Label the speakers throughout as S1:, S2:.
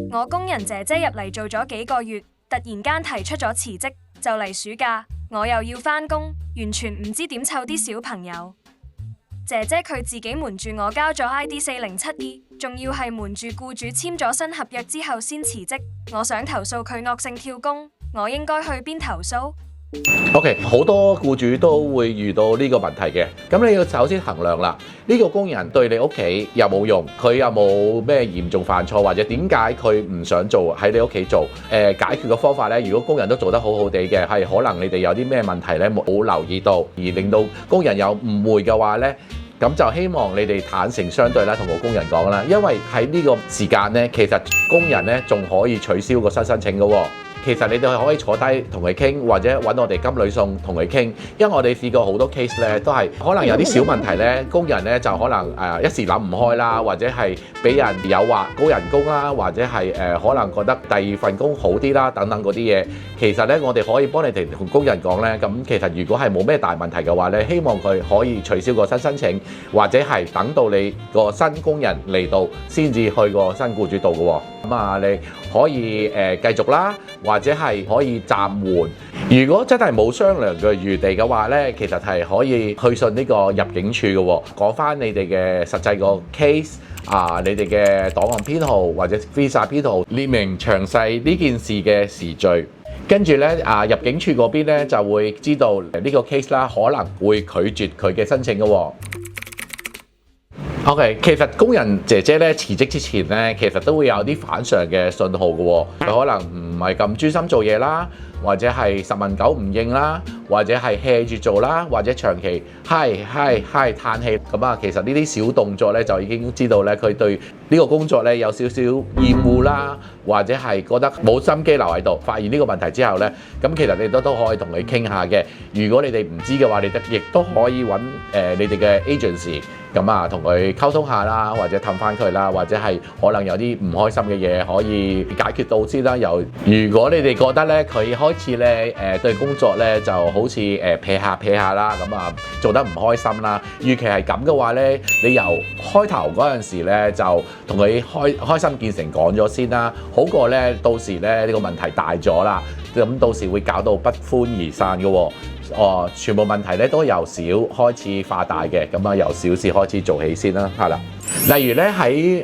S1: 我工人姐姐入嚟做咗幾個月，突然間提出咗辭職，就嚟暑假，我又要返工，完全唔知點湊啲小朋友。姐姐佢自己瞞住我交咗 ID4072，仲要係瞞住僱主簽咗新合約之後先辭職。我想投訴佢惡性跳工，我應該去邊投訴？
S2: OK， 好多僱主都會遇到呢個問題嘅，咁你要首先衡量啦，呢個工人對你屋企有冇用，佢有冇咩嚴重犯錯，或者點解佢唔想做喺你屋企做？解決嘅方法呢，如果工人都做得好好地嘅，係可能你哋有啲咩問題呢冇留意到，而令到工人有誤會嘅話呢，咁就希望你哋坦誠相對啦，同個工人講啦，因為喺呢個時間呢，其實工人呢仲可以取消個新申請嘅喎。其實你哋可以坐低同佢傾，或者揾我哋金女送同佢傾，因為我哋試過好多 case 咧，都係可能有啲小問題咧，工人咧就可能一時諗唔開啦，或者係俾人誘惑高人工啦，或者係可能覺得第二份工好啲啦，等等嗰啲嘢。其實咧，我哋可以幫你哋同工人講咧，咁其實如果係冇咩大問題嘅話咧，希望佢可以取消個新申請，或者係等到你個新工人嚟到先至去個新僱主度嘅喎。咁啊，你可以繼續啦，或者係可以暫緩。如果真係冇商量嘅餘地嘅話咧，其實係可以去信呢個入境處嘅喎，講翻你哋嘅實際個 case 你哋嘅檔案編號或者 visa 編號，列明詳細呢件事嘅時序。跟住咧入境處嗰邊咧就會知道呢個 case 啦，可能會拒絕佢嘅申請嘅喎。OK， 其實工人姐姐咧辭職之前咧，其實都會有啲反常嘅信號嘅喎，佢可能唔係咁專心做嘢啦，或者係十問九唔應啦，或者係 hea 住做啦，或者長期嗨嘆氣咁啊。其實呢啲小動作咧就已經知道咧佢對呢個工作咧有少少厭惡啦，或者係覺得冇心機留喺度。發現呢個問題之後咧，咁其實你都可以同佢傾下嘅。如果你哋唔知嘅話，你亦都可以揾你哋嘅 agency。咁啊，同佢溝通下啦，或者氹翻佢啦，或者係可能有啲唔開心嘅嘢可以解決到先啦。如果你哋覺得咧佢開始咧對工作咧就好似撇下啦，咁啊做得唔開心啦，與其係咁嘅話咧，你由開頭嗰陣時咧就同佢開心見誠講咗先啦，好過咧到時咧呢個問題大咗啦，咁到時會搞到不歡而散嘅喎。全部問題咧都由小開始化大嘅，咁啊由小事開始做起先啦，係啦。例如咧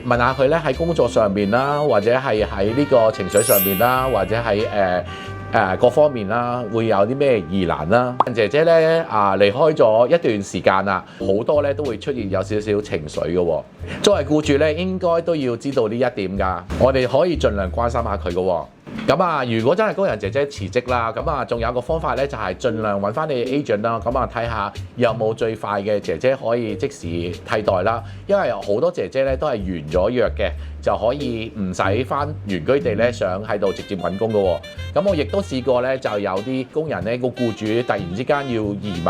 S2: 問下佢咧喺工作上面啦，或者係喺呢個情緒上面啦，或者喺各方面啦，會有啲咩疑難啦。姐姐咧離開咗一段時間啦，好多咧都會出現有少少情緒嘅喎。作為僱主咧，應該都要知道呢一點㗎。我哋可以盡量關心下佢嘅喎。咁啊，如果真係工人姐姐辭職啦，咁啊，仲有一個方法咧，就係盡量揾翻你 agent 啦，咁啊睇下有冇最快嘅姐姐可以即時替代啦。因為好多姐姐咧都係完咗約嘅，就可以唔使翻原居地咧，想喺度直接揾工嘅喎。咁我亦都試過咧，就有啲工人咧個僱主突然之間要移民，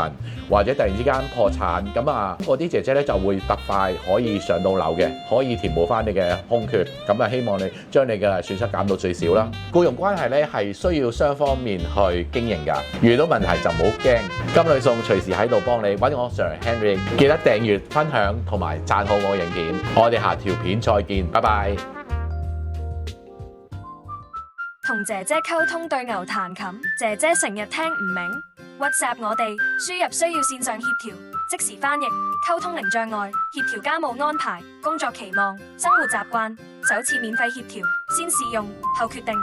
S2: 或者突然之間破產，咁啊嗰啲姐姐咧就會特快可以上到樓嘅，可以填補翻你嘅空缺。咁啊，希望你將你嘅損失減到最少啦。僱傭關係咧係需要雙方面去經營㗎，遇到問題就唔好驚，金女送隨時喺度幫你，揾我 Sir Henry， 記得訂閱、分享同埋讚好我影片，我哋下條片再見，拜拜。
S1: 同姐姐溝通對牛彈琴，姐姐成日聽唔明 ，WhatsApp 我哋輸入需要線上協調，即時翻譯，溝通零障礙，協調家務安排、工作期望、生活習慣，首次免費協調，先試用後決定。